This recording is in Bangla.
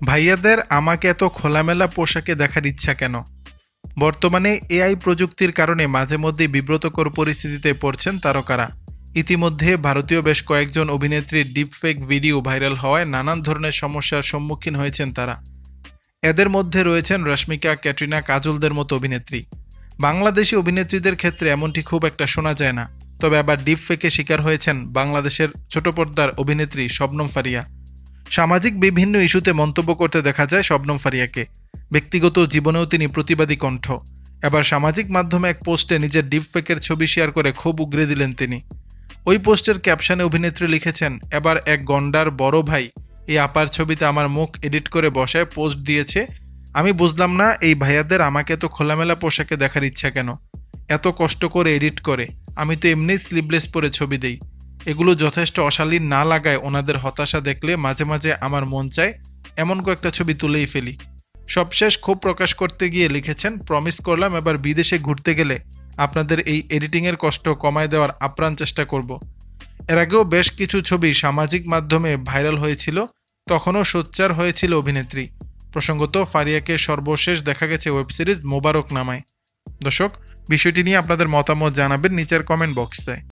ভাইয়াদের আমাকে এত খোলামেলা পোশাকে দেখার ইচ্ছা কেন? বর্তমানে এআই প্রযুক্তির কারণে মাঝে মধ্যেই বিব্রতকর পরিস্থিতিতে পড়ছেন তারকারা। ইতিমধ্যে ভারতীয় বেশ কয়েকজন অভিনেত্রীর ডিপফেক ভিডিও ভাইরাল হওয়ায় নানান ধরনের সমস্যার সম্মুখীন হয়েছেন তারা। এদের মধ্যে রয়েছেন রশ্মিকা, ক্যাটরিনা, কাজলদের মতো অভিনেত্রী। বাংলাদেশি অভিনেত্রীদের ক্ষেত্রে এমনটি খুব একটা শোনা যায় না। তবে আবার ডিপফেকে শিকার হয়েছেন বাংলাদেশের ছোট পর্দার অভিনেত্রী শবনম ফারিয়া। সামাজিক বিভিন্ন ইস্যুতে মন্তব্য করতে দেখা যায় শবনম ফারিয়াকে। ব্যক্তিগত জীবনেও তিনি প্রতিবাদী কণ্ঠ। এবার সামাজিক মাধ্যমে এক পোস্টে নিজের ডিপফেকের ছবি শেয়ার করে খুব উগরে দিলেন তিনি। ওই পোস্টের ক্যাপশনে অভিনেত্রী লিখেছেন, এবার এক গন্ডার বড় ভাই এই আপার ছবিতে আমার মুখ এডিট করে বসায় পোস্ট দিয়েছে। আমি বুঝলাম না এই ভাইয়াদের আমাকে এত খোলামেলা পোশাকে দেখার ইচ্ছা কেন, এত কষ্ট করে এডিট করে। আমি তো এমনি স্লিভলেস পরে ছবি দেই। এগুলো যথেষ্ট অশালীন না লাগায় ওনাদের হতাশা দেখলে মাঝে মাঝে আমার মন চায় এমন কয়েকটা ছবি তুলেই ফেলি। সবশেষ ক্ষোভ প্রকাশ করতে গিয়ে লিখেছেন, প্রমিস করলাম এবার বিদেশে ঘুরতে গেলে আপনাদের এই এডিটিংয়ের কষ্ট কমায় দেওয়ার আপ্রাণ চেষ্টা করব। এর আগেও বেশ কিছু ছবি সামাজিক মাধ্যমে ভাইরাল হয়েছিল, তখনও সোচ্চার হয়েছিল অভিনেত্রী। প্রসঙ্গত ফারিয়াকে সর্বশেষ দেখা গেছে ওয়েব সিরিজ মোবারক নামায়। দর্শক, বিষয়টি নিয়ে আপনাদের মতামত জানাবেন নিচের কমেন্ট বক্সে।